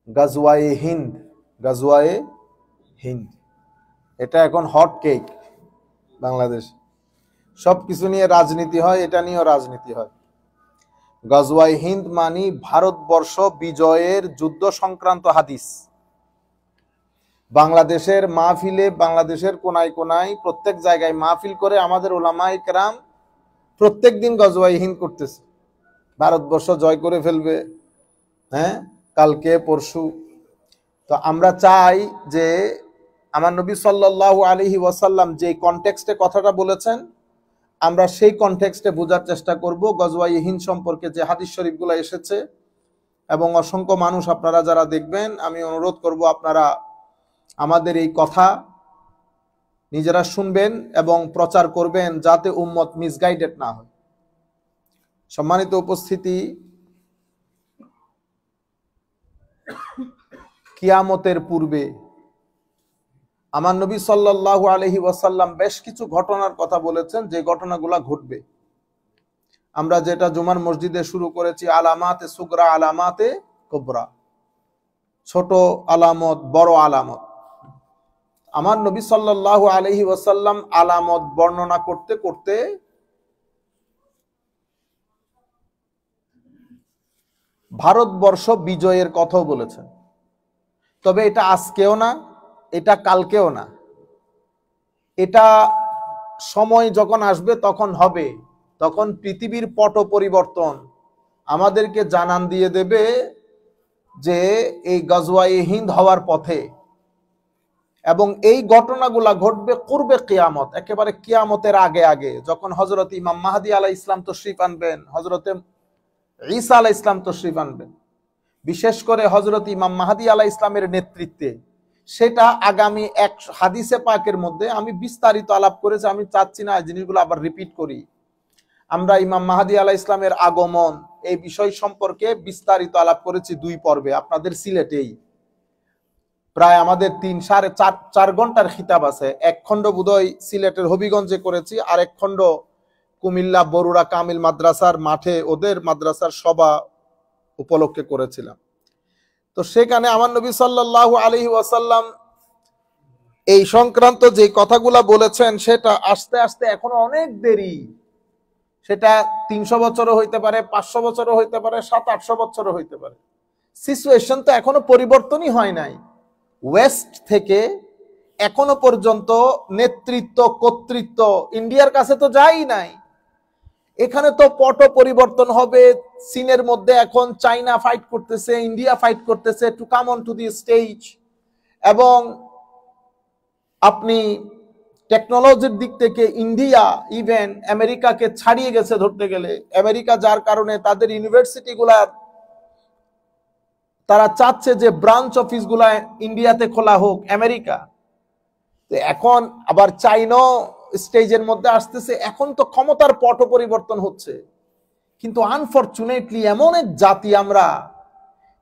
গাজওয়ায়ে হিন্দ। গাজওয়ায়ে হিন্দ এটা এখন hot cake Bangladesh. সবকিছু নিয়ে রাজনীতি হয়, এটা নিয়েও রাজনীতি হয়। গাজওয়ায়ে হিন্দ মানি ভারতবর্ষ বিজয়ের যুদ্ধ সংক্রান্ত হাদিস। বাংলাদেশের মাহফিলে, বাংলাদেশের কোনায় কোনায় প্রত্যেক জায়গায় মাহফিল করে আমাদের উলামায়ে কেরাম প্রত্যেক দিন গাজওয়ায়ে হিন্দ করতেছে। ভারতবর্ষ জয় করে ফেলবে, হ্যাঁ, কালকে পরশু। তো আমরা চাই যে আমার নবী সাল্লাল্লাহু আলাইহি ওয়াসাল্লাম যে কনটেক্সটে কথাটা বলেছেন, আমরা সেই কনটেক্সটে বোঝার চেষ্টা করব। গাজওয়ায়ে হিন্দ সম্পর্কে যে হাদিস শরীফগুলো এসেছে এবং অসংখ্য মানুষ আপনারা যারা দেখবেন, আমি অনুরোধ করব আপনারা আমাদের এই কথা নিজেরা শুনবেন এবং প্রচার করবেন, যাতে উম্মত মিসগাইডেড না হয়। সম্মানিত উপস্থিতি, কিয়ামতের পূর্বে আমার নবী সাল্লাল্লাহু আলাইহি ওয়াসাল্লাম বেশ কিছু ঘটনার কথা বলেছেন, যে ঘটনাগুলা ঘটবে। আমরা যেটা জুমার মসজিদে শুরু করেছি, আলামাতে সুগরা আলামাতে কুবরা, ছোট আলামত বড় আলামত। আমার নবী সাল্লাল্লাহু আলাইহি ওয়াসাল্লাম আলামত বর্ণনা করতে করতে ভারতবর্ষ বিজয়ের কথাও বলেছেন। তবে এটা আজকেও না, এটা কালকেও না, এটা সময় যখন আসবে তখন হবে। তখন পৃথিবীর পট পরিবর্তন আমাদেরকে জানান দিয়ে দেবে যে এই গাজওয়ায়ে হিন্দ হওয়ার পথে, এবং এই ঘটনাগুলা ঘটবে পূর্বে কিয়ামত, একেবারে কিয়ামতের আগে আগে, যখন হযরত ইমাম মাহদী আলাইহিস সালাম তশরিফ আনবেন, হযরতে ঈসা আলাইহিস সালাম তশরিফ আনবেন, বিশেষ করে হযরত ইমাম মাহদী আলাইহিস সালামের নেতৃত্বে। সেটা আগামী এক হাদিসে পাকের মধ্যে আমি বিস্তারিত আলাপ করেছি, আমি চাচ্ছি না এই জিনিসগুলো আবার রিপিট করি। আমরা ইমাম মাহদী আলাইহিস সালামের আগমন এই বিষয় সম্পর্কে বিস্তারিত আলাপ করেছি 2 পর্বে আপনাদের সিলেটেই। প্রায় আমাদের 3-4 ঘন্টার খিতাব আছে। এক খণ্ড বোধহয় সিলেটের হবিগঞ্জে করেছি, আর এক খণ্ড কুমিল্লা বরুড়া কামিল মাদ্রাসার মাঠে ওদের মাদ্রাসার সভা উপলক্ষে করেছিলাম। তো সেখানে আমার নবী সাল্লাল্লাহু আলাইহি ওয়াসাল্লাম এই সংক্রান্ত যে কথাগুলা বলেছেন, সেটা আস্তে আস্তে এখনো অনেক দেরি। সেটা 300 বছরও হইতে পারে, 500 বছরও হইতে পারে, 700-800 বছরও হইতে পারে। সিচুয়েশন তো এখনো পরিবর্তনই হয় নাই। ওয়েস্ট থেকে এখনো পর্যন্ত নেতৃত্ব কর্তৃত্ব ইন্ডিয়ার কাছে তো যাই নাই। এখানে তো পট পরিবর্তন হবে। চীনের মধ্যে এখন চাইনা ফাইট করতেছে, ইন্ডিয়া ফাইট করতেছে to come on to the stage. এবং আপনি টেকনোলজির দিক থেকে ইন্ডিয়া ইভেন আমেরিকাকে ছাড়িয়ে গেছে ধরতে গেলে। আমেরিকা যার কারণে তাদের ইউনিভার্সিটি গুলা তারা চাচ্ছে যে ব্রাঞ্চ অফিস গুলা ইন্ডিয়াতে খোলা হোক আমেরিকা। তো এখন আবার চাইনা স্টেজের মধ্যে আসতেছে। এখন তো ক্ষমতার পট পরিবর্তন হচ্ছে। কিন্তু আনফরচুনেটলি এমন এক জাতি আমরা,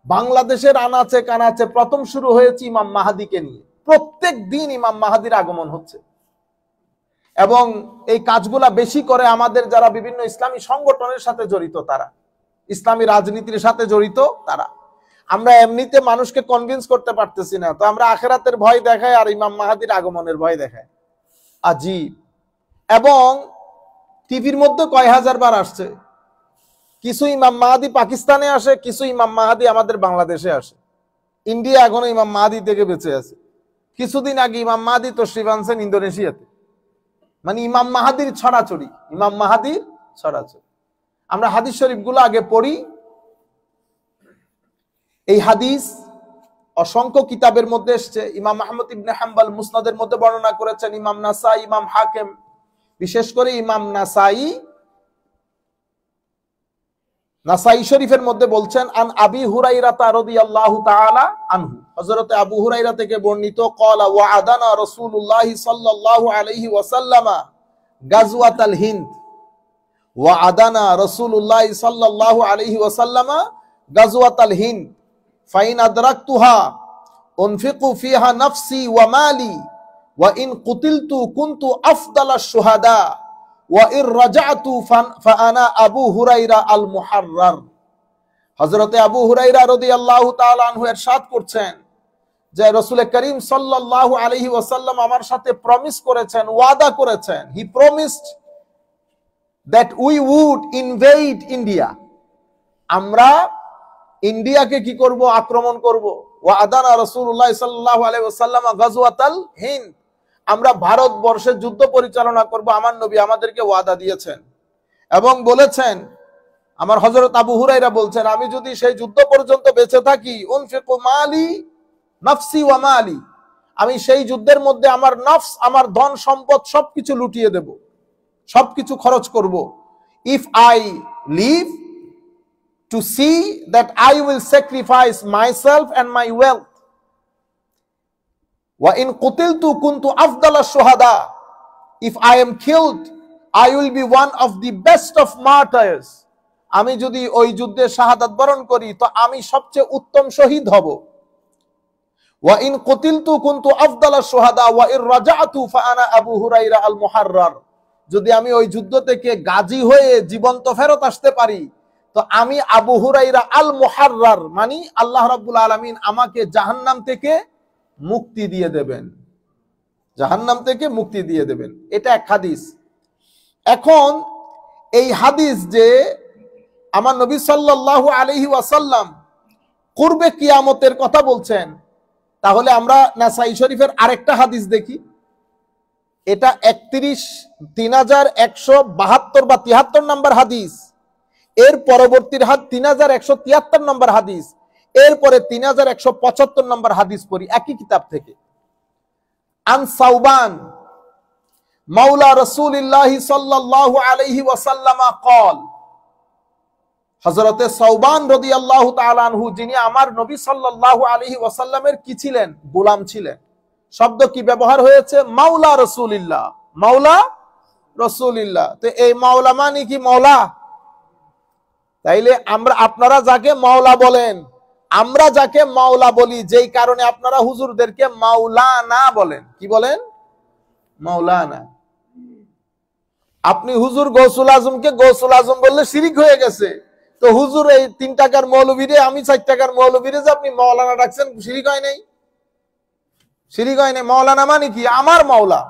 বাংলাদেশের আনাচে কানাচে প্রথম শুরু হয়েছে ইমাম মাহাদিকে নিয়ে। প্রত্যেক দিন ইমাম মাহাদির আগমন হচ্ছে, এবং এই কাজগুলা বেশি করে আমাদের যারা বিভিন্ন ইসলামী সংগঠনের সাথে জড়িত, তারা ইসলামী রাজনীতির সাথে জড়িত তারা। আমরা এমনিতে মানুষকে কনভিন্স করতে পারতেছি না, তো আমরা আখিরাতের ভয় দেখাই আর ইমাম মাহাদির আগমনের ভয় দেখাই। আজীব। এবং টিভির মধ্যে কয় হাজার বার আসছে। কিছু ইমাম মাহাদি পাকিস্তানে আসে, কিছু ইমাম মাহাদি আমাদের বাংলাদেশে আসে। ইন্ডিয়া এখনো ইমাম মাহাদি থেকে বেঁচে আছে। কিছুদিন আগে ইমাম মাহাদি তশরিফ আনছেন ইন্দোনেশিয়াতে। মানে ইমাম মাহাদির ছড়াছড়ি, ইমাম মাহাদির ছড়াছড়ি। আমরা হাদিস শরীফগুলো আগে পড়ি। এই হাদিস অসংখ্য কিতাবের মধ্যে এসছে। ইমাম আহমদ ইবনে হাম্বল মুসনাদের মধ্যে বর্ণনা করেছেন, ইমাম নাসাই, ইমাম হাকিম, বিশেষ করে ইমাম নাসাই শরীফের মধ্যে বলছেন, আন আবি হুরাইরা রাদিয়াল্লাহু তাআলা আনহু, হযরত আবু হুরাইরা থেকে বর্ণিত, ক্বালা ওয়া আদানা রাসূলুল্লাহ সাল্লাল্লাহু আলাইহি ওয়াসাল্লামা গাজওয়াতাল হিন্দ, ওয়া আদানা রাসূলুল্লাহ সাল্লাল্লাহু আলাইহি ওয়াসাল্লামা গাজওয়াতাল হিন্দ, ফাইন আদরাকতুহা উনফিকু ফিহা নাফসি ওয়া মালি, ওয়া ইন কুতিলতু কুনতু আফদালাশ শুহাদা, ওয়া ইর রাজাতু ফাআনা আবু হুরাইরা আল মুহাররার। হযরতে আবু হুরায়রা রাদিয়াল্লাহু তাআলা আনহু ইরশাদ করছেন যে রাসূল করিম সাল্লাল্লাহু আলাইহি ওয়াসাল্লাম আমার সাথে প্রমিস করেছেন, ওয়াদা করেছেন, হি promised that we would invade India, আমরা ইন্ডিয়াকে কি করব, আক্রমণ করব। ওয়া আদানা রাসূলুল্লাহ সাল্লাল্লাহু আলাইহি ওয়াসাল্লাম গাজওয়াতাল হিন্দ, আমরা ভারতবর্ষে যুদ্ধ পরিচালনা করব, আমার নবী আমাদেরকে ওয়াদা দিয়েছেন এবং বলেছেন। আমার হযরত আবু হুরায়রা বলছেন, আমি যদি সেই যুদ্ধ পর্যন্ত বেঁচে থাকি, উনফিকু মালি নাফসি ওয়া মালি, আমি সেই যুদ্ধের মধ্যে আমার নফস, আমার ধন সম্পদ সবকিছু লুটিয়ে দেব, সবকিছু খরচ করব। If I live to see that I will sacrifice myself and my wealth. Wa in qutiltu kuntu afdala shuhada, if I am killed I will be one of the best of martyrs, আমি যদি ওই যুদ্ধে শাহাদাত বরণ করি তো আমি সবচেয়ে উত্তম শহীদ হব। ওয়া ইন কুতিলতু কুনতু আফদালা শুহাদা ওয়া ইন রাজাতু ফাআনা আবু হুরায়রা আল মুহাররার, যদি আমি ওই যুদ্ধ থেকে গাজী হয়ে জীবন্ত ফেরত আসতে পারি তো আমি আবু হুরায়রা আল মুহাররার, মানে আল্লাহ রাব্বুল আলামিন আমাকে জাহান্নাম থেকে মুক্তি দিয়ে দেবেন, জাহান্নাম থেকে মুক্তি দিয়ে দেবেন। এটা এক হাদিস। এখন এই হাদিস যে আমার নবী সাল্লাল্লাহু আলাইহি ওয়াসাল্লাম কুরবে কিয়ামতের কথা বলছেন, তাহলে আমরা নাসাই শরীফের আরেকটা হাদিস দেখি। এটা 3172 বা 73 নম্বর হাদিস, এর পরবর্তীর 3173 নম্বর হাদিস, এরপরে 3175 নম্বর হাদিস পড়ি একই কিতাব থেকে। আন সাউবান মাওলা রাসূলুল্লাহ সাল্লাল্লাহু আলাইহি ওয়াসাল্লাম قال, হযরতে সাউবান রাদিয়াল্লাহু তাআলা আনহু, যিনি আমার নবী সাল্লাল্লাহু আলাইহি ওয়াসাল্লামের কি ছিলেন, গোলাম ছিলেন। শব্দ কি ব্যবহার হয়েছে, মাওলা রাসূলুল্লাহ, মাওলা রাসূলুল্লাহ। তো এই মাওলা মানে কি মাওলা? তাইলে আপনারা যাকে মাওলা বলেন, আমরা যাকে মাওলা বলি, যেই কারণে আপনারা হুজুরদেরকে মাওলানা বলেন। কি বলেন? মাওলানা। আপনি হুজুর গৌসুল আজমকে গৌসুল আজম বললে শিরিক হয়ে গেছে। তো হুজুর এই 3 টাকার মৌলবীরে, আমি 4 টাকার মৌলবীরে যে আপনি মাওলানা ডাকছেন, শিরিক হয় নাই? শিরিক হয় নাই। মাওলানা মানে কি? আমার মাওলা।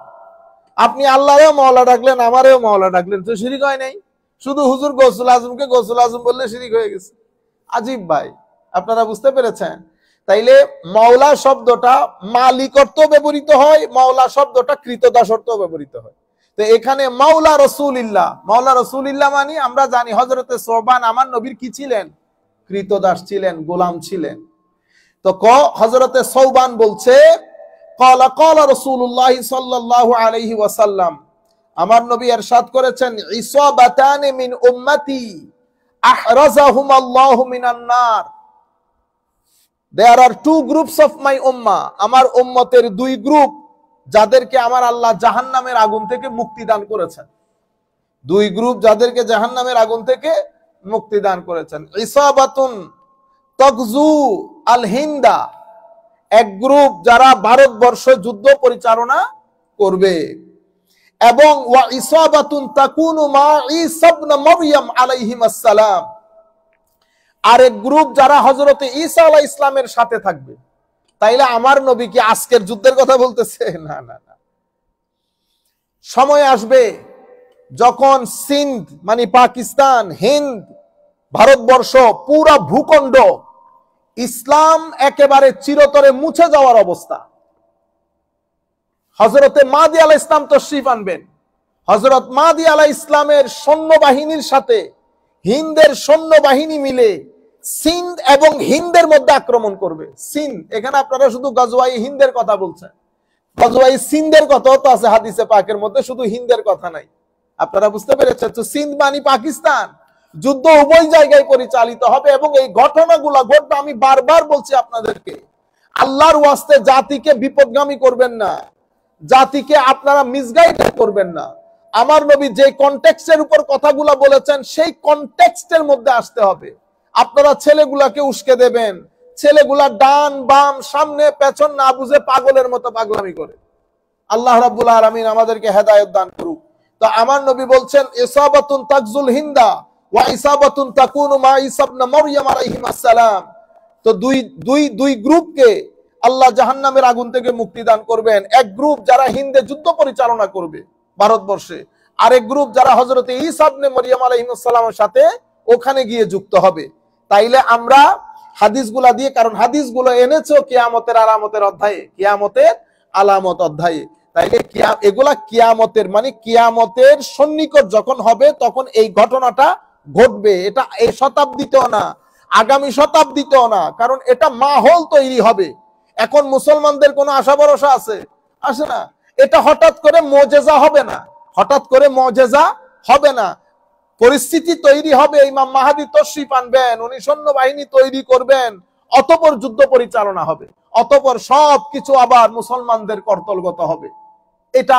আপনি আল্লাহরেও মাওলা ডাকলেন, আমারেও মাওলা ডাকলেন, তো শিরিক হয় নাই? শুধু হুজুর গৌসুল আজমকে গৌসুল আজম বললে শিরিক হয়ে গেছে। আজীব ভাই, আপনারা বুঝতে পেরেছেন? তাইলে মাওলা শব্দটা মালিক অর্থেও ব্যবহৃত হয়, মাওলা শব্দটা কৃতদাস অর্থেও ব্যবহৃত হয়। তো এখানে মাওলা রাসূলুল্লাহ, মাওলা রাসূলুল্লাহ মানে আমরা জানি হযরতে সাউবান আমার নবীর কি ছিলেন, কৃতদাস ছিলেন, গোলাম ছিলেন। তো হযরতে সাউবান বলছে, ক্বালা ক্বালা রাসূলুল্লাহ সাল্লাল্লাহু আলাইহি ওয়াসাল্লাম, আমার নবী ইরশাদ করেছেন, ইসাবাতান মিন উম্মতি আহরাজাহুমাল্লাহু মিনান নার, there are 2 groups of my ummah, আমার উম্মতের 2 গ্রুপ যাদেরকে আমার আল্লাহ জাহান্নামের আগুন থেকে মুক্তি দান করেছেন। 2 গ্রুপ যাদেরকে জাহান্নামের আগুন থেকে মুক্তি দান করেছেন। ইসাবাতুন তাগজু আল হিন্দা, এক গ্রুপ যারা ভারতবর্ষ যুদ্ধ পরিচালনা করবে, এবং ওয়া ইসাবাতুন তাকুনু মা ঈসা ইবনে মারইয়াম আলাইহিস সালাম, আরেক গ্রুপ যারা হযরতে ঈসা আলাইহিস সালামের সাথে থাকবে। তাইলে আমার নবী কি আজকের যুদ্ধের কথা বলতেছে? না না না। সময় আসবে যখন সিন্ধ মানে পাকিস্তান, হিন্দ, ভারতবর্ষ, পুরা ভূখণ্ড ইসলাম একেবারে চিরতরে মুছে যাওয়ার অবস্থা। হযরতে মাহদী আলাইহিস সালাম তশরীফ আনবেন। হযরত মাহদী আলাইহিস সালামের সৈন্যবাহিনীর সাথে হিন্দের সৈন্যবাহিনী মিলে সিন্ধ এবং হিন্দের মধ্যে আক্রমণ করবে। সিন্ধ, এখানে আপনারা শুধু গজওয়াই হিন্দের কথা বলছেন, গজওয়াই সিন্ধের কথাও তো আছে হাদিসে পাকের মধ্যে, শুধু হিন্দের কথা নাই। আপনারা বুঝতে পেরেছেন? তো সিন্ধ মানে পাকিস্তান, যুদ্ধ উভয় জায়গায় পরিচালিত হবে এবং এই ঘটনাগুলো ঘটবে। আমি বারবার বলছি আপনাদেরকে, আল্লাহর ওয়াস্তে জাতিকে বিপদগামী করবেন না, জাতিকে আপনারা মিসগাইড করবেন না। আমার নবী যে কনটেক্সটের উপর কথাগুলো বলেছেন সেই কনটেক্সটের মধ্যে আসতে হবে। আপনারা ছেলেগুলাকে উস্কে দেবেন, ছেলেগুলা ডান বাম সামনে পেছন না বুঝে পাগলের মতো পাগলামি করে। আল্লাহ রাব্বুল আলামিন আমাদেরকে হেদায়েত দান করুক। তো আমার নবী বলছেন, ইসাবাতুন তাকজুল হিন্দা ওয়া ইসাবাতুন তাকুনু মা ঈসা ইবনে মারইয়াম আলাইহিস সালাম। তো দুই গ্রুপকে আল্লাহ জাহান্নামের আগুন থেকে মুক্তি দান করবেন। এক গ্রুপ যারা হিন্দে যুদ্ধ পরিচালনা করবে ভারতবর্ষে, আরেক গ্রুপ যারা হযরত ঈসা ইবনে মারইয়াম আলাইহিস সালামের সাথে ওখানে গিয়ে যুক্ত হবে। তাইলে আমরা হাদিসগুলা দিয়ে, কারণ হাদিসগুলো এনেছো কিয়ামতের আলামতের অধ্যায়ে, কিয়ামতের আলামত অধ্যায়ে। তাইলে এগুলা কিয়ামতের মানে কিয়ামতের সন্নিকট যখন হবে তখন এই ঘটনাটা ঘটবে। এটা এই শতাব্দীতেও না, আগামী শতাব্দীতেও না, কারণ এটা মাহল তৈরি হবে। এখন মুসলমানদের কোনো আশা ভরসা আছে? আসে না। এটা হঠাৎ করে মুজিজা হবে না, হঠাৎ করে মুজিজা হবে না। পরিস্থিতি তৈরি হবে, ইমাম মাহদী তশরিফ আনবেন, উনি সৈন্যবাহিনী তৈরি করবেন, অতঃপর যুদ্ধ পরিচালনা হবে, অতঃপর সবকিছু আবার মুসলমানদের কর্তলগত হবে। এটা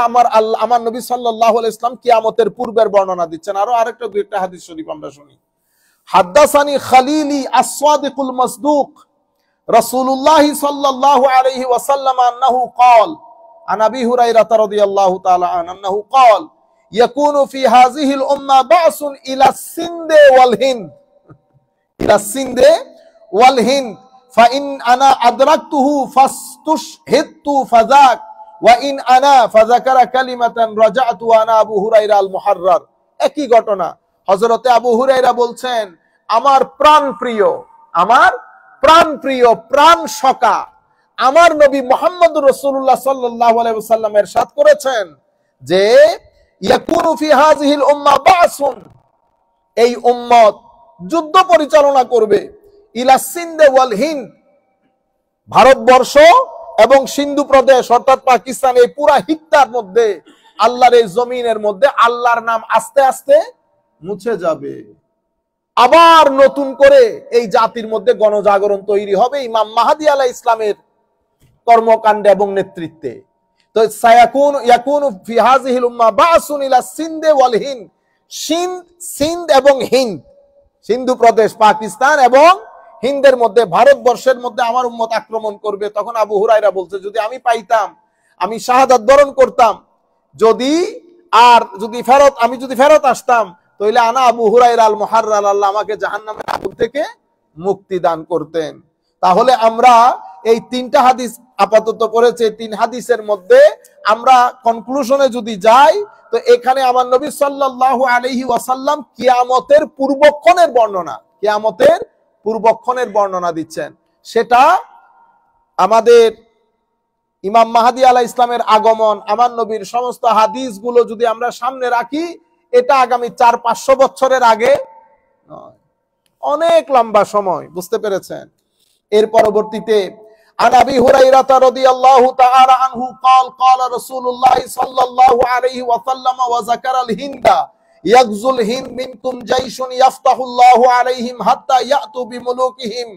আমার নবী সাল্লাল্লাহু আলাইহি ওয়াসাল্লাম কিয়ামতের পূর্বের বর্ণনা দিচ্ছেন। আরো আরেকটা দুই একটা হাদিস শরীফ আমরা শুনি। হাদাসানি খালিলি আস-সাদিকুল মাসদুক রাসূলুল্লাহ সাল্লাল্লাহু আলাইহি ওয়াসাল্লাম আন্নাহু ক্বাল আন আবি হুরায়রা রাদিয়াল্লাহু তাআলা আনহু ক্বাল ইয়াকুনু ফি হাযিহিল উম্মাহ বা'সুন ইলা সিন্দে ওয়াল হিন্দ, ইলা সিন্দে ওয়াল হিন্দ ফা ইন আনা আদরাকতুহু ফাস্তুশহিদতু ফাযাক ওয়া ইন আনা ফাযাকারা কালিমাতান রাজা'তু আনা আবু হুরায়রা আল মুহাররার। একই ঘটনা। হযরতে আবু হুরায়রা বলছেন, আমার প্রাণ প্রিয়, আমার প্রাণ প্রিয়, প্রাণ সখা আমার নবী মুহাম্মদুর রাসূলুল্লাহ সাল্লাল্লাহু আলাইহি ওয়াসাল্লাম ইরশাদ করেছেন যে ইয়াকুনু ফি হাযিহিল উম্মাহ বা'সুন, এই উম্মত যুদ্ধ পরিচালনা করবে, ইলা সিন্দে ওয়াল হিন্দ, ভারতবর্ষ এবং সিন্ধু প্রদেশ অর্থাৎ পাকিস্তান, এই পুরা হিত্তার মধ্যে, আল্লাহর এই জমিনের মধ্যে আল্লাহর নাম আস্তে আস্তে মুছে যাবে। আবার নতুন করে এই জাতির মধ্যে গণজাগরণ তৈরি হবে ইমাম মাহদী আলাইহিস ইসলামের কর্মকাণ্ডে এবং নেতৃত্বে। তো ইয়াকুনু ফি হাযিহিল উম্মাহ বা'সুন ইলা সিন্দে ওয়াল হিন্দ, সিন্ধ এবং হিন্দ, সিন্ধু প্রদেশ পাকিস্তান এবং হিন্দের মধ্যে, ভারতবর্ষের মধ্যে আমার উম্মত আক্রমণ করবে। তখন আবু হুরায়রা বলছে, যদি আমি পাইতাম, আমি শাহাদাত বরণ করতাম, আমি যদি ফেরত আসতাম, তাহলে আনা আবু হুরায়রা আল মুহাররার, আল্লাহ আমাকে জাহান্নামের আগুন থেকে মুক্তি দান করতেন। তাহলে আমরা এই তিনটা হাদিস আপাতত পড়েছে, তিন হাদিসের মধ্যে আমরা কনক্লুশনে যদি যাই, তো এখানে আমার নবী সাল্লাল্লাহু আলাইহি ওয়াসাল্লাম কিয়ামতের পূর্বক্ষণের বর্ণনা, কিয়ামতের পূর্বক্ষণের বর্ণনা দিচ্ছেন। সেটা আমাদের ইমাম মাহদী আলাইহিস ইসলামের আগমন, আমার নবীর সমস্ত হাদিসগুলো যদি আমরা সামনে রাখি, এটা আগামী 400-500 বছরের আগে নয়, অনেক লম্বা সময়, বুঝতে পেরেছেন। এর পরবর্তীতে আন আবি হুরায়রা রাদিয়াল্লাহু তাআলা আনহু قال قال رسول الله صلى الله عليه وسلم وذكر الهند يغزو الهند منكم جيش يفتح الله عليهم حتى يأتوا بملوكهم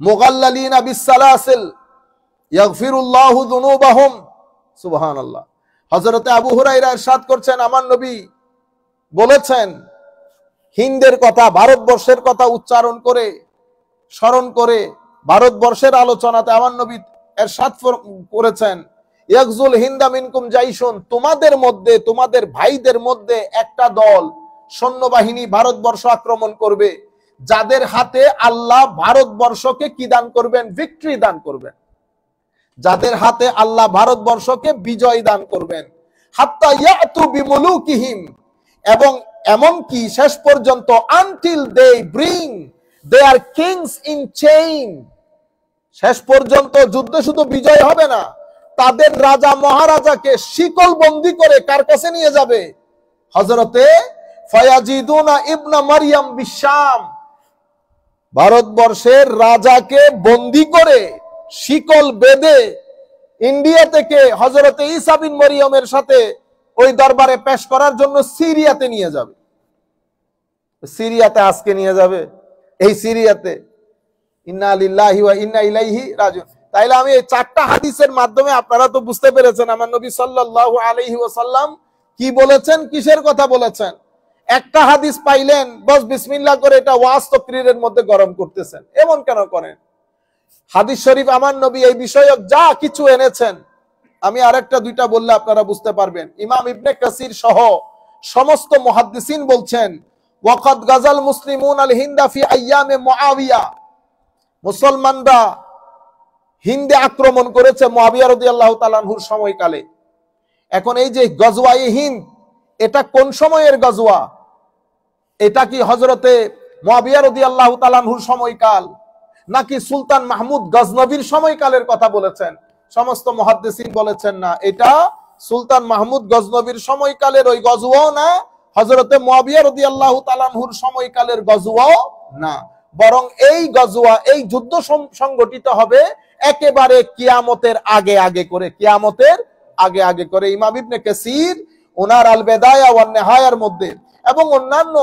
مغللين بالسلاسل يغفر الله ذنوبهم। সুবহানাল্লাহ। হযরত আবু হুরায়রা ইরশাদ করছেন, আমার নবী বলেছেন, হিন্দের কথা, ভারতবর্ষের কথা উচ্চারণ করে, স্মরণ করে ভারতবর্ষের আলোচনাতে আমার নবী ইরশাদ করেছেন, ইয়াগজুল হিন্দা মিনকুম জাইশুন, তোমাদের মধ্যে, তোমাদের ভাইদের মধ্যে একটা দল সৈন্যবাহিনী ভারতবর্ষ আক্রমণ করবে, যাদের হাতে আল্লাহ ভারতবর্ষকে কি দান করবেন? ভিক্টরি দান করবেন, যাদের হাতে আল্লাহ ভারতবর্ষকে বিজয় দান করবেন। হাত্তা ইয়াতু বিমুলুকিহিম, এবং এমনকি শেষ পর্যন্ত, until they bring their kings in chain, শেষ পর্যন্ত যুদ্ধে শুধু বিজয় হবে না, তাদের রাজা মহারাজাকে শিকল বন্দী করে কার কাছে নিয়ে যাবে? হযরতে ফায়াজিদুনা ইবনা মারইয়াম বিশাম, ভারতবর্ষের রাজাকে বন্দী করে শিকল বেঁধে ইন্ডিয়া থেকে হযরতে ঈসা বিন মরিয়মের সাথে ওই দরবারে পেশ করার জন্য সিরিয়াতে নিয়ে যাবে। সিরিয়াতে আজকে নিয়ে যাবে, এই সিরিয়াতে। ইন্না লিল্লাহি ওয়া ইন্না ইলাইহি রাজিউন। তাইলে আমি এই চারটা হাদিসের মাধ্যমে, আপনারা তো বুঝতে পেরেছেন আমার নবী সাল্লাল্লাহু আলাইহি ওয়াসাল্লাম কি বলেছেন, কিসের কথা বলেছেন। একটা হাদিস পাইলেন, বস বিসমিল্লাহ করে এটা ওয়াজ তাকরীরের মধ্যে গরম করতেছেন, এমন কেন করেন? হাদিস শরীফ আমার নবী এই বিষয়ক যা কিছু এনেছেন, আমি আরেকটা দুইটা বললে আপনারা বুঝতে পারবেন। ইমাম ইবনে কাসির সহ সমস্ত মুহাদ্দিসিন বলছেন, ওয়াকাদ গাজাল মুসলিমুন আল হিন্দা ফি আইয়ামে মুআবিয়া, মুসলমানরা হিন্দে আক্রমণ করেছে মুআবিয়া রাদিয়াল্লাহু তাআলা আনহুর সময়কালে। এখন এই যে গজওয়ায়ে হিন্দ, এটা কোন সময়ের গজওয়া? এটা কি হযরতে মুআবিয়া রাদিয়াল্লাহু তাআলা আনহুর সময়কাল, নাকি সুলতান মাহমুদ গজনবীর সময়কালের কথা বলেছেন? সমস্ত মুহাদ্দিসিন বলেছেন না, এটা সুলতান মাহমুদ গজনবীর সময়কালের ওই গজওয়াও না, হযরতে মুআবিয়া রাদিয়াল্লাহু তাআলা আনহুর সময়কালের গজওয়াও না, বরং এই গজওয়া, এই যুদ্ধ সংগঠিত হবে একেবারে কিয়ামতের আগে আগে করে, কিয়ামতের আগে আগে করে। ইমাম ইবনে কাসির ওনার আল বিদায়া ওয়ান নিহায়ার মধ্যে এবং অন্যান্য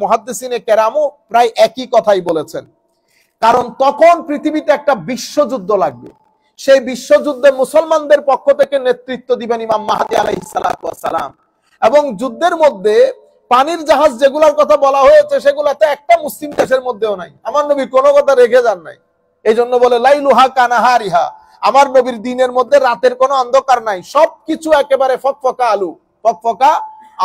মুহাদ্দিসিনে কেরামও প্রায় একই কথাই বলেছেন। কারণ তখন পৃথিবীতে একটা বিশ্বযুদ্ধ লাগবে, সেই বিশ্বযুদ্ধে মুসলমানদের পক্ষ থেকে নেতৃত্ব দিবেন ইমাম মাহদী আলাইহিস সালাতু ওয়াস সালাম। এবং যুদ্ধের মধ্যে পানির জাহাজ যেগুলোর কথা বলা হয়েছে সেগুলাতে একটা মুসলিম দেশের মধ্যেও নাই। আমার নবী কোনো কথা রেখে যান নাই। এই জন্য বলে লাইলুহা কানাহারিহা, আমার নবীর দিনের মধ্যে রাতের কোনো অন্ধকার নাই, সবকিছু একেবারে ফকফকা আলো, ফকফকা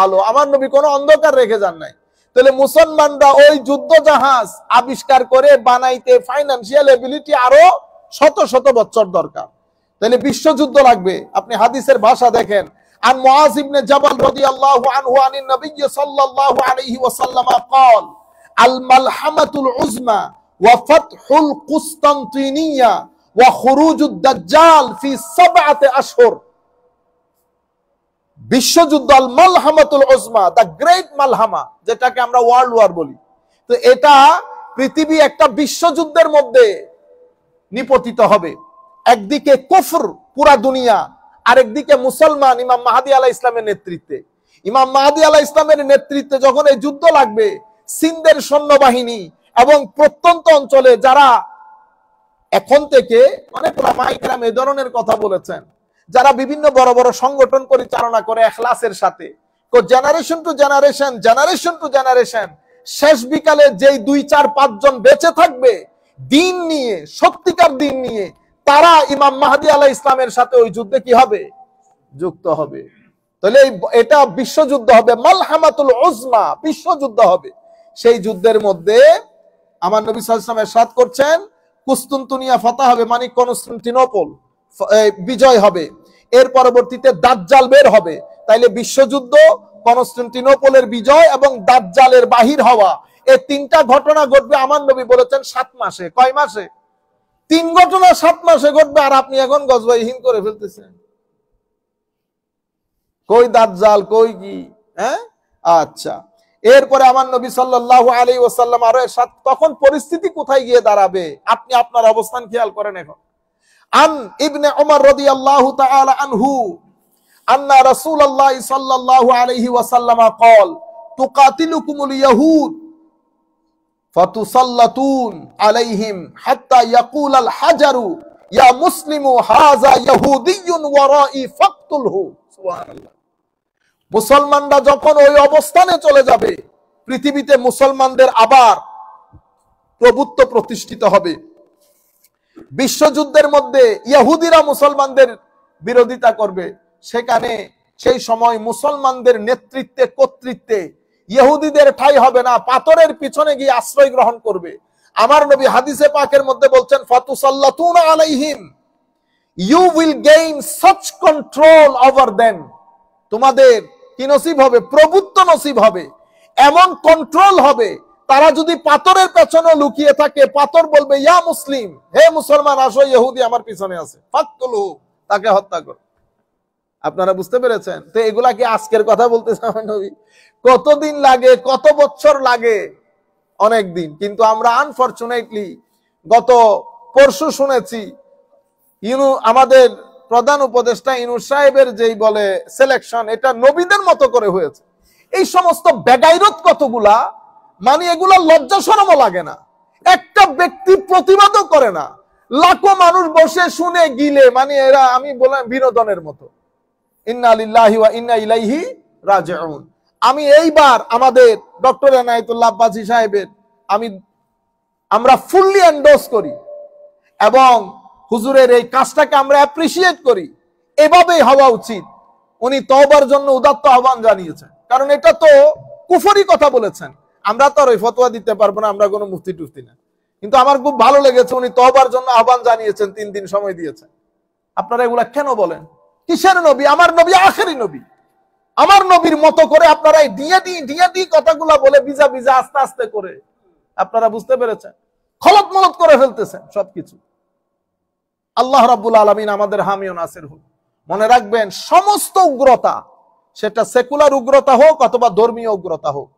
আলো। আমার নবী কোনো অন্ধকার রেখে যান নাই। তাহলে মুসলমানরা ওই যুদ্ধ জাহাজ আবিষ্কার করে বানাইতে ফাইন্যান্সিয়াল এবিলিটি আরো শত শত বছর দরকার। তাহলে বিশ্বযুদ্ধ লাগবে। আপনি হাদিসের ভাষা দেখেন, আন মুআজ ইবনে জাবাল রাদিয়াল্লাহু আনহু আনিন নবী সাল্লাল্লাহু আলাইহি ওয়াসাল্লাম قال الملحمة العظمى وفتح القسطنطينية وخروج الدجال في 7 أشهر। বিশ্বযুদ্ধ আল মালহামাতুল উজমা, দ্য গ্রেট মালহামা, যেটাকে আমরা ওয়ার্ল্ড ওয়ার বলি। তো এটা পৃথিবী একটা বিশ্বযুদ্ধের মধ্যে নিপতিত হবে। একদিকে কুফর পুরা দুনিয়া, আরেকদিকে মুসলমান ইমাম মাহদী আলাইহিস ইসলামের নেতৃত্বে। ইমাম মাহদী আলাইহিস ইসলামের নেতৃত্বে যখন এই যুদ্ধ লাগবে, সিন্ধের সৈন্যবাহিনী এবং প্রত্যন্ত অঞ্চলে যারা এখন থেকে অনেক উলামায়ে কেরাম এই ধরনের কথা বলেছেন, যারা বিভিন্ন বড় বড় সংগঠন পরিচালনা করে ইখলাসের সাথে, generation to generation, generation to generation, শেষ বিকালে যেই 2, 4, 5 জন বেঁচে থাকবে দিন নিয়ে, সত্যিকার দিন নিয়ে, তারা ইমাম মাহদী আলাইহিস ইসলামের সাথে ওই যুদ্ধে কি হবে? যুক্ত হবে। তাহলে এটা বিশ্বযুদ্ধ হবে, মালহামাতুল উজমা, বিশ্বযুদ্ধ হবে। সেই যুদ্ধের মধ্যে আমার নবী সাল্লাল্লাহু আলাইহি ওয়াসাল্লাম ইরশাদ করছেন, কুস্তুনতুনিয়া ফাতা হবে, মানে কনস্টান্টিনোপল বিজয় হবে। এর পরবর্তীতে দাজ্জাল বের হবে। তাইলে বিশ্বযুদ্ধ, কনস্টান্টিনোপলের বিজয় এবং দাজ্জালের বাহির হওয়া, এই 3টা ঘটনা ঘটবে আমার নবী বলেছেন 7 মাসে। কয় মাসে? 3 ঘটনা 7 মাসে ঘটবে। আর আপনি এখন গজওয়াহিন করে ফেলতেছেন, কই দাজ্জাল, কই কি? হ্যাঁ, আচ্ছা। এরপরে আমার নবী সাল্লাল্লাহু আলাইহি ওয়াসাল্লাম আরো তখন পরিস্থিতি কোথায় গিয়ে দাঁড়াবে আপনি আপনার অবস্থান খেয়াল করেন। এখন আন ইবনে উমর রাদিয়াল্লাহু তাআলা আনহু আন্না রাসূলুল্লাহ সাল্লাল্লাহু আলাইহি ওয়াসাল্লাম قال তুকাতিলুকুমুল ইয়াহুদ ফাতুসাল্লাতুন আলাইহিম হাত্তা ইয়াকুলাল হাজারু ইয়া মুসলিমু হাযা ইয়াহুদিয়্যুন ওয়ারাই ফাকতুলহু। সুবহানাল্লাহ। মুসলমানরা যখন ওই অবস্থানে চলে যাবে, পৃথিবীতে মুসলমানদের আবার প্রভুত্ব প্রতিষ্ঠিত হবে। বিশ্বযুদ্ধের মধ্যে ইহুদিরা মুসলমানদের বিরোধিতা করবে, সেখানে সেই সময় মুসলমানদের নেতৃত্বে, কর্তৃত্বে ইহুদিদের ঠাঁই হবে না, পাথরের পিছনে গিয়ে আশ্রয় গ্রহণ করবে। আমার নবী হাদিসে পাকের মধ্যে বলছেন, ফাতুসাল্লাতুনা আলাইহিম, you will gain such control over them. তোমাদের কি নসিব হবে? প্রভুত্ব নসিব হবে, এমন কন্ট্রোল হবে, তারা যদি পাথরের পেছনে লুকিয়ে থাকে, পাথর বলবে ইয়া মুসলিম, হে মুসলমান আসো, ইহুদি আমার পিছনে আছে, ফাকতুলহু, তাকে হত্যা করো। আপনারা বুঝতে পেরেছেন? তো এগুলা কি আজকের কথা বলতেছে আমার নবী? কতদিন লাগে, কত বছর লাগে? অনেক দিন। কিন্তু আমরা আনফরচুনেটলি গত পরশু শুনেছি আমাদের প্রধান উপদেষ্টা ইউনূস সাহেবের যেই বলে সিলেকশন, এটা নবীদের মতো করে হয়েছে। এই সমস্ত বেগাইরত কতগুলা, মানে এগুলা লজ্জা শরমও লাগে না। একটা ব্যক্তি প্রতিবাদও করে না, লাখো মানুষ বসে শুনে গিলে, মানে এরা আমি বললাম বিনোদনের মতো। ইন্না লিল্লাহি ওয়া ইন্না ইলাইহি রাজিউন। আমি এইবার আমাদের ডক্টর এনায়েতুল্লাহ আব্বাসী সাহেবের আমরা ফুললি এন্ডোর্স করি এবং হুজুরের এই কাজটাকে আমরা অ্যাপ্রিসিয়েট করি। এভাবেই হওয়া উচিত। উনি তওবার জন্য উদাত্ত আহ্বান জানিয়েছেন, কারণ এটা তো কুফরি কথা বলেছেন। আমরা তো আর ওই ফতোয়া দিতে পারবো না, আমরা কোনো মুফতি টুফতি না। কিন্তু আমার খুব ভালো লেগেছে, উনি তওবার জন্য আহ্বান জানিয়েছেন, 3 দিন সময় দিয়েছেন। আপনারা এগুলা কেন বলেন? কিসের নবী? আমার নবী আখেরি নবী। আমার নবীর মতো করে আপনারা এই ডিএডি কথাগুলা বলে ভিজা ভিজা আস্তে আস্তে করে, আপনারা বুঝতে পেরেছেন, খলত মলত করে ফেলতেছেন সবকিছু। আল্লাহ রাব্বুল আলামিন আমাদের হামি ও নাসির হোক। মনে রাখবেন, সমস্ত উগ্রতা, সেটা সেকুলার উগ্রতা হোক অথবা ধর্মীয় উগ্রতা হোক,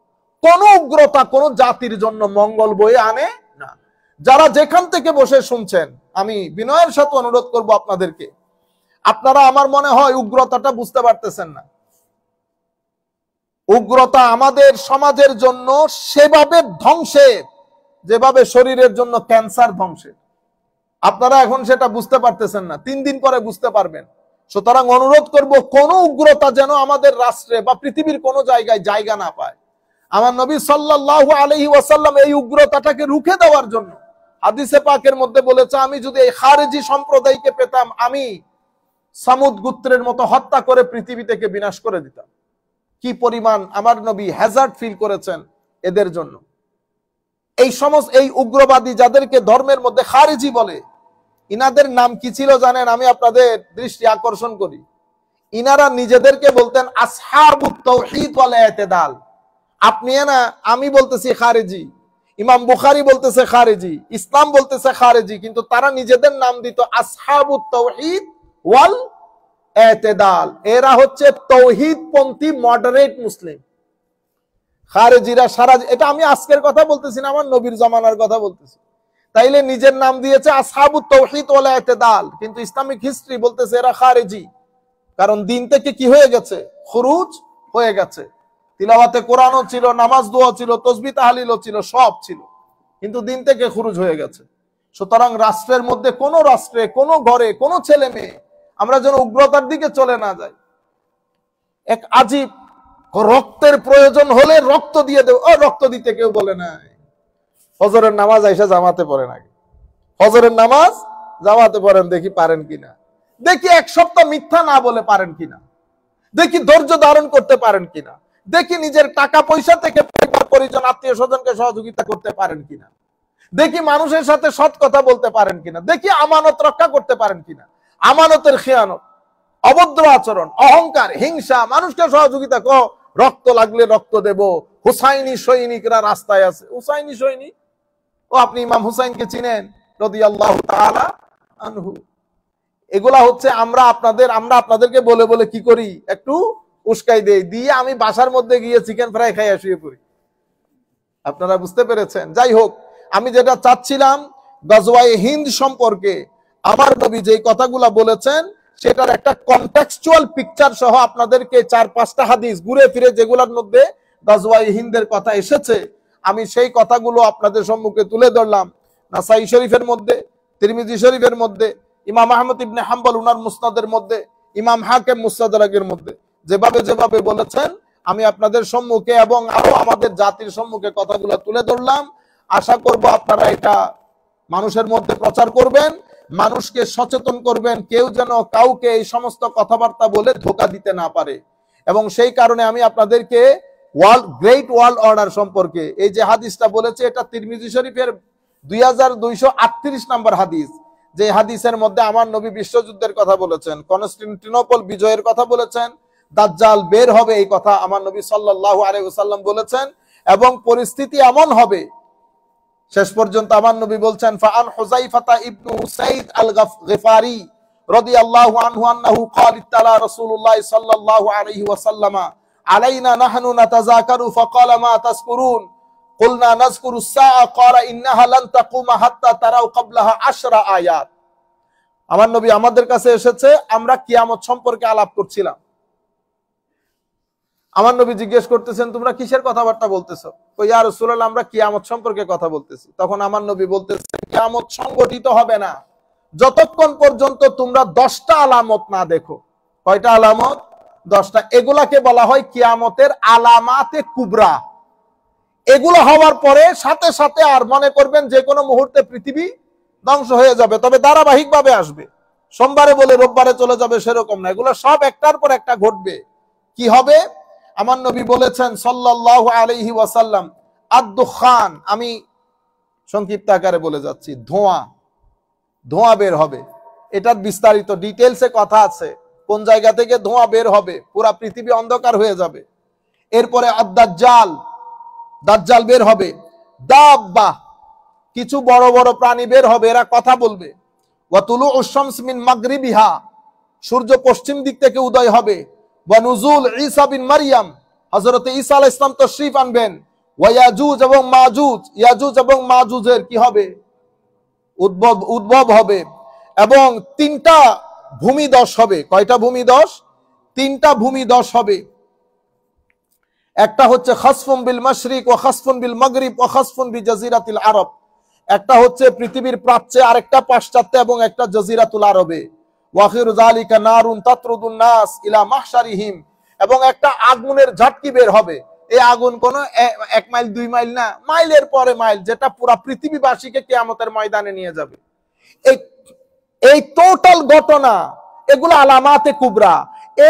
কোন উগ্রতা কোন জাতির জন্য মঙ্গল বয়ে আনে না। যারা যেখান থেকে বসে শুনছেন, আমি বিনয়ের সাথে অনুরোধ করব আপনাদেরকে, আপনারা আমার মনে হয় উগ্রতাটা বুঝতে পারতেছেন না। উগ্রতা আমাদের সমাজের জন্য সেভাবে ধ্বংসের, যেভাবে শরীরের জন্য ক্যান্সার ধ্বংসের। আপনারা এখন সেটা বুঝতে পারতেছেন না, 3 দিন পরে বুঝতে পারবেন। সুতরাং অনুরোধ করব, কোন উগ্রতা যেন আমাদের রাষ্ট্রে বা পৃথিবীর কোন জায়গায় জায়গা না পায়। আমার নবী সাল্লাল্লাহু আলাইহি ওয়াসাল্লাম এই উগ্রতাটাকে রুখে দেওয়ার জন্য হাদিসে পাকের মধ্যে বলেছে, আমি যদি এই খারেজি সম্প্রদায়কে পেতাম, আমি সামুদ গোত্রের মতো হত্যা করে পৃথিবী থেকে বিনাশ করে দিতাম। কি পরিমাণ আমার নবী হ্যাজার্ড ফিল করেছেন এদের জন্য। এই সমস্ত এই উগ্রবাদী যাদেরকে ধর্মের মধ্যে খারেজি বলে, ইনাদের নাম কি ছিল জানেন? আমি আপনাদের দৃষ্টি আকর্ষণ করি, ইনারা নিজেদেরকে বলতেন আসহাবুত তাওহীদ ওয়াল ইতিদাল। আপনি না, আমি বলতেছি খারেজি, ইমাম বুখারী বলতেছে খারেজি, ইসলাম বলতেছে খারেজি, কিন্তু তারা নিজেদের নাম দিত আসহাবুত তাওহীদ ওয়াল ইতিদাল। এরা হচ্ছে তৌহিদপন্থী মডারেট মুসলিম। খারেজিরা সারা, এটা আমি আজকের কথা বলতেছি না, আমার নবীর জামানার কথা বলতেছি। তাইলে নিজের নাম দিয়েছে আসহাবুত তাওহীদ ওয়াল ইতিদাল, কিন্তু ইসলামিক হিস্ট্রি বলতেছে এরা খারেজি। কারণ দিন থেকে কি হয়ে গেছে? খুরুজ হয়ে গেছে। তিলাওয়াতে কোরআনও ছিল, নামাজ দোয়া ছিল, তাসবিহ তাহলিলও ছিল, সব ছিল, কিন্তু দিন থেকে খুরুজ হয়ে গেছে। সুতরাং রাষ্ট্রের মধ্যে, কোন রাষ্ট্রে, কোন ঘরে, কোন ছেলে মেয়ে আমরা যেন উগ্রতার দিকে চলে না যাই। এক আজীব, রক্তের প্রয়োজন হলে রক্ত দিয়ে দেব, রক্ত দিতে কেউ বলে না। ফজরের নামাজ আইসা জামাতে পড়েন, আগে ফজরের নামাজ জামাতে পড়েন, দেখি পারেন কিনা, দেখি 1 সপ্তাহ মিথ্যা না বলে পারেন কিনা, দেখি ধৈর্য ধারণ করতে পারেন কিনা, দেখি নিজের টাকা পয়সা থেকে পরিবার পরিজন আত্মীয় স্বজনকে সহযোগিতা করতে পারেন কিনা, দেখি মানুষের সাথে সৎ কথা বলতে পারেন কিনা, দেখি আমানত রক্ষা করতে পারেন কিনা। আমানতের খেয়ানত, অভদ্র আচরণ, অহংকার, হিংসা, মানুষকে সহযোগিতা, রক্ত লাগলে রক্ত দেব, হুসাইনি সৈনিকরা রাস্তায় আছে। হুসাইনি সৈনিক? ও আপনি ইমাম হুসাইনকে চিনেন রাদিয়াল্লাহু তাআলা আনহু। এগুলা হচ্ছে আমরা আপনাদেরকে বলে বলে কি করি, একটু উস্কাই দেই, দিয়ে আমি বাসার মধ্যে গিয়ে চিকেন ফ্রাই খাইয়া শুয়ে পড়ি। আপনারা বুঝতে পেরেছেন? যাই হোক, আমি যেটা চাচ্ছিলাম, গজওয়ায়ে হিন্দ সম্পর্কে আমার নবী যে কথাগুলা বলেছেন, সেটার একটা কনটেক্সচুয়াল পিকচার সহ আপনাদেরকে 4-5টা হাদিস ঘুরে ফিরে যেগুলোর মধ্যে গজওয়ায়ে হিন্দের কথা এসেছে, আমি সেই কথাগুলো আপনাদের সম্মুখে তুলে ধরলাম। নাসাই শরীফের মধ্যে, তিরমিজি শরীফের মধ্যে, ইমাম আহমদ ইবনে হাম্বল উনার মুসনাদের মধ্যে, ইমাম হাকিম মুস্তাদরাকের মধ্যে যেভাবে যেভাবে বলেছেন, আমি আপনাদের সম্মুখে এবং আরো আমাদের জাতির সম্মুখে কথাগুলো তুলে ধরলাম। আশা করব আপনারা এটা মানুষের মধ্যে প্রচার করবেন, মানুষকে সচেতন করবেন, কেউ যেন কাউকে এই সমস্ত কথাবার্তা বলে ধোঁকা দিতে না পারে। এবং সেই কারণে আমি আপনাদেরকে গ্রেট ওয়ার্ল্ড অর্ডার সম্পর্কে এই যে হাদিসটা বলেছে, এটা তিরমিজি শরীফের 2238 নম্বর হাদিস, যে হাদিসের মধ্যে আমার নবী বিশ্বযুদ্ধের কথা বলেছেন, কনস্টান্টিনোপল বিজয়ের কথা বলেছেন, দাজ্জাল বের হবে এই কথা আমার নবী সাল্লাল্লাহু আলাইহি ওয়াসাল্লাম বলেছেন, এবং পরিস্থিতি এমন হবে, শেষ পর্যন্ত আমার নবী বলছেন, ফাআন হুযাইফা ইবনে উসাইদ আল গফারি রাদিয়াল্লাহু আনহু আন্নাহু ক্বাল ইত্তালা রাসূলুল্লাহ সাল্লাল্লাহু আলাইহি ওয়াসাল্লাম আলাইনা নাহনু নাতাযাকারু ফাকালা মা তাযকুরুন কুলনা নাযকুরু আস-সাআ ক্বালা ইন্নাহা লান তাকুমা হাত্তা তারাউ ক্বাবলাহা 10 আয়াত। আমার নবী আমাদের কাছে এসেছে, আমরা কিয়ামত সম্পর্কে আলাপ করছিলাম। আমার নবী জিজ্ঞেস করতেছেন, তোমরা কিসের কথাবার্তা বলতেছো? কই ইয়া রাসূলুল্লাহ, আমরা কিয়ামত সম্পর্কে কথা বলতেছি। তখন আমার নবী বলতেছেন, কিয়ামত সংগঠিত হবে না যতক্ষণ পর্যন্ত তোমরা 10টা আলামত না দেখো। কয়টা আলামত? 10টা। এগুলাকে বলা হয় কিয়ামতের আলামাতে কুবরা। এগুলো হওয়ার পরে সাথে সাথে আর মনে করবেন যে কোনো মুহূর্তে পৃথিবী ধ্বংস হয়ে যাবে, তবে ধারাবাহিক ভাবে আসবে, সোমবারে বলে রোববারে চলে যাবে সেরকম না, এগুলো সব একটার পর একটা ঘটবে। কি হবে? আমার নবী বলেছেন সাল্লাল্লাহু আলাইহি ওয়াসাল্লাম, আদ-দুখান, আমি সংক্ষিপ্ত আকারে বলে যাচ্ছি, ধোঁয়া, ধোঁয়া বের হবে। এটার বিস্তারিত ডিটেলসে কথা আছে, কোন জায়গা থেকে ধোঁয়া বের হবে, পুরা পৃথিবী অন্ধকার হয়ে যাবে। এরপরে আদ-দাজ্জাল, দাজ্জাল বের হবে। দাব্বা, কিছু বড় বড় প্রাণী বের হবে, এরা কথা বলবে। ওয়া তুলুউশ শামস মিন মাগরিবিহা, সূর্য পশ্চিম দিক থেকে উদয় হবে। ওয়া নুজুল ঈসা বিন মারইয়াম, হযরত ঈসা আলাইহিস সালাম তাশরীফ আনবেন। ওয়া ইয়াজুজ এবং মাজুজ, ইয়াজুজ এবং মাজুজের কি হবে, উদ্ভব হবে। এবং তিনটা ভূমিধস হবে। কয়টা ভূমিধস? তিনটা ভূমিধস হবে। একটা হচ্ছে খাসফুন বিল মাশরিক ওয়া খাসফুন বিল মাগরিব ওয়া খাসফুন বিজাজিরাতিল আরব, একটা হচ্ছে পৃথিবীর প্রাচ্যে, আরেকটা পাশ্চাত্যে, এবং একটা জাজিরাতুল আরবে। ওয়াখিরু যালিকা নারুন তাতরুদুন নাস ইলা মাহশারিহিম, এবং একটা আগুনের ঝাটকি বের হবে। এই আগুন কোন 1 মাইল 2 মাইল না, মাইলের পরে মাইল, যেটা পুরা পৃথিবীবাসীকে কিয়ামতের ময়দানে নিয়ে যাবে। এই টোটাল ঘটনা, এগুলো আলামাতে কুবরা।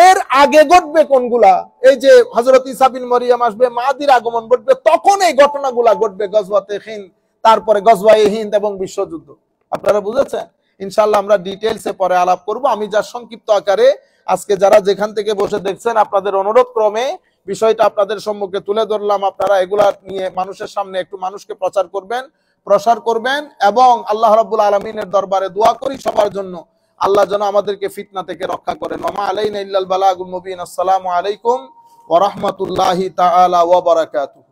এর আগে ঘটবে কোনগুলা? এই যে হযরত ঈসা বিন মারইয়াম আসবে, মাহদির আগমন ঘটবে, তখন এই ঘটনাগুলা ঘটবে, গজওয়াতে হিন্দ, তারপরে গজওয়ায়ে হিন্দ এবং বিশ্বযুদ্ধ। আপনারা বুঝেছেন? ইনশাআল্লাহ আমরা ডিটেইলসে পরে আলাপ করব। আমি যা সংক্ষিপ্ত আকারে আজকে যারা যেখান থেকে বসে দেখছেন, আপনাদের অনুরোধ ক্রমে বিষয়টা আপনাদের সম্মুখে তুলে ধরলাম। আপনারা এগুলা নিয়ে মানুষের সামনে একটু মানুষকে প্রসার করবেন, এবং আল্লাহ রাব্বুল আলামিনের দরবারে দোয়া করি সবার জন্য, আল্লাহ যেন আমাদেরকে ফিতনা থেকে রক্ষা করেন। ওয়া আলাইনা ইল্লাল বালাগুল মুবিন। আসসালামু আলাইকুম ওয়া রাহমাতুল্লাহি তাআলা ওয়া বারাকাতুহু।